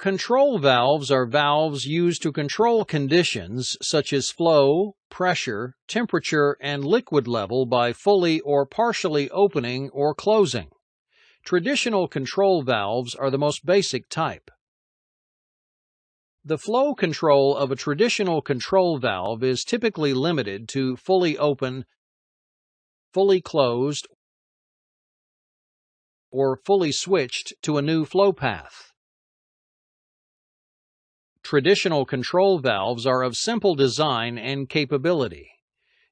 Control valves are valves used to control conditions such as flow, pressure, temperature, and liquid level by fully or partially opening or closing. Traditional control valves are the most basic type. The flow control of a traditional control valve is typically limited to fully open, fully closed, or fully switched to a new flow path. Traditional control valves are of simple design and capability.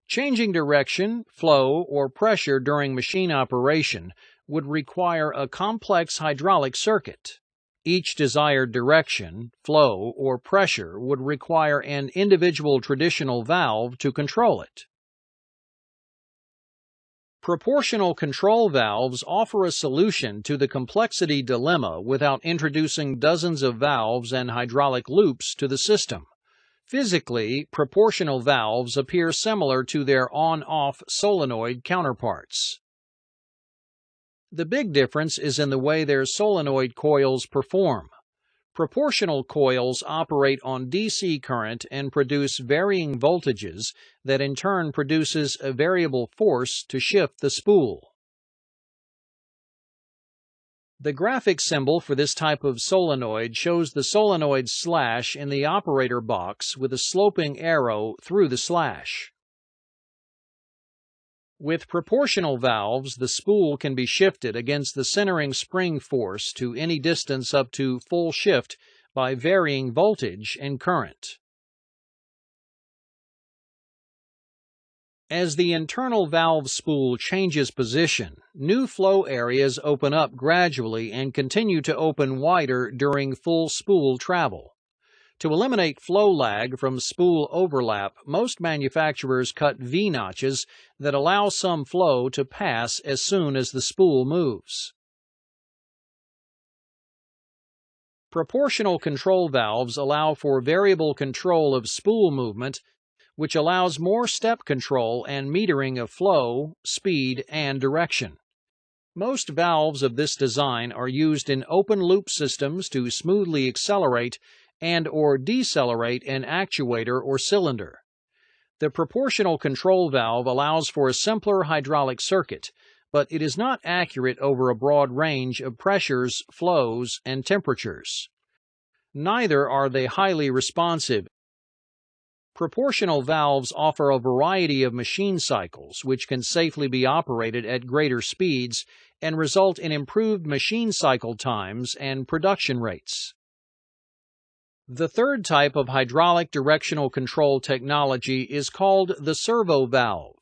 Changing direction, flow, or pressure during machine operation would require a complex hydraulic circuit. Each desired direction, flow, or pressure would require an individual traditional valve to control it. Proportional control valves offer a solution to the complexity dilemma without introducing dozens of valves and hydraulic loops to the system. Physically, proportional valves appear similar to their on-off solenoid counterparts. The big difference is in the way their solenoid coils perform. Proportional coils operate on DC current and produce varying voltages that in turn produces a variable force to shift the spool. The graphic symbol for this type of solenoid shows the solenoid slash in the operator box with a sloping arrow through the slash. With proportional valves, the spool can be shifted against the centering spring force to any distance up to full shift by varying voltage and current. As the internal valve spool changes position, new flow areas open up gradually and continue to open wider during full spool travel. To eliminate flow lag from spool overlap, most manufacturers cut V-notches that allow some flow to pass as soon as the spool moves. Proportional control valves allow for variable control of spool movement, which allows more step control and metering of flow, speed, and direction. Most valves of this design are used in open-loop systems to smoothly accelerate and/or decelerate an actuator or cylinder. The proportional control valve allows for a simpler hydraulic circuit, but it is not accurate over a broad range of pressures, flows, and temperatures. Neither are they highly responsive. Proportional valves offer a variety of machine cycles, which can safely be operated at greater speeds and result in improved machine cycle times and production rates. The third type of hydraulic directional control technology is called the servo valve.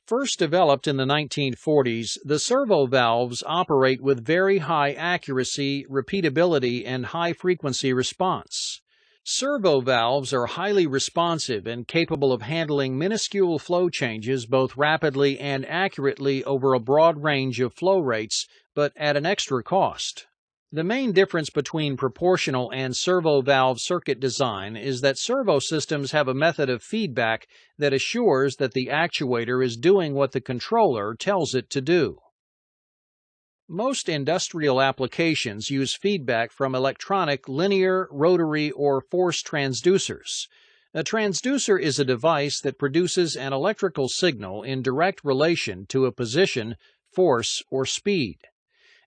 First developed in the 1940s, the servo valves operate with very high accuracy, repeatability, and high-frequency response. Servo valves are highly responsive and capable of handling minuscule flow changes both rapidly and accurately over a broad range of flow rates, but at an extra cost. The main difference between proportional and servo valve circuit design is that servo systems have a method of feedback that assures that the actuator is doing what the controller tells it to do. Most industrial applications use feedback from electronic linear, rotary, or force transducers. A transducer is a device that produces an electrical signal in direct relation to a position, force, or speed.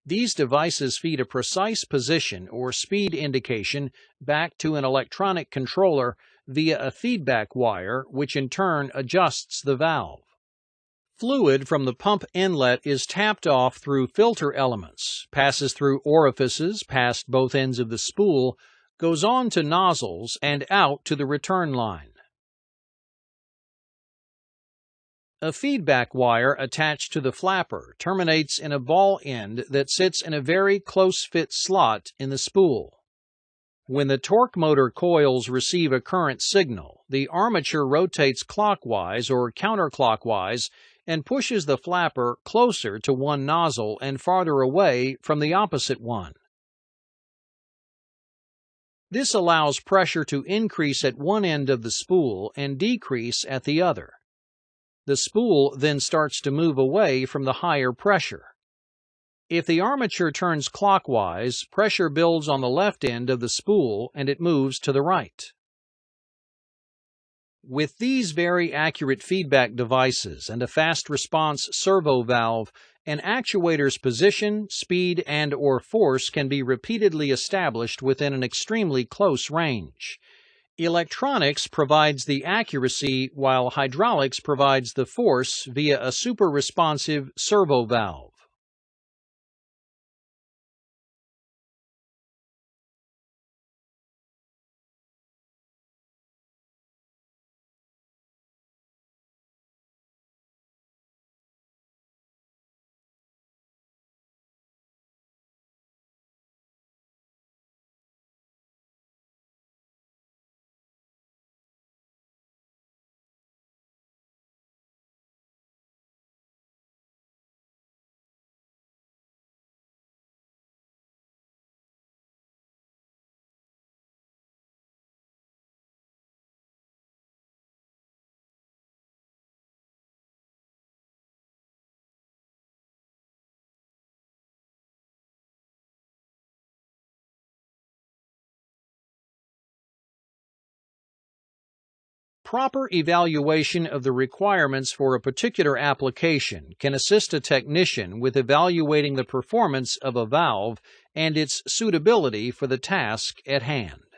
These devices feed a precise position or speed indication back to an electronic controller via a feedback wire, which in turn adjusts the valve. Fluid from the pump inlet is tapped off through filter elements, passes through orifices past both ends of the spool, goes on to nozzles, and out to the return line. A feedback wire attached to the flapper terminates in a ball end that sits in a very close-fit slot in the spool. When the torque motor coils receive a current signal, the armature rotates clockwise or counterclockwise and pushes the flapper closer to one nozzle and farther away from the opposite one. This allows pressure to increase at one end of the spool and decrease at the other. The spool then starts to move away from the higher pressure. If the armature turns clockwise, pressure builds on the left end of the spool and it moves to the right. With these very accurate feedback devices and a fast response servo valve, an actuator's position, speed, and/or force can be repeatedly established within an extremely close range. Electronics provides the accuracy, while hydraulics provides the force via a super-responsive servo valve. Proper evaluation of the requirements for a particular application can assist a technician with evaluating the performance of a valve and its suitability for the task at hand.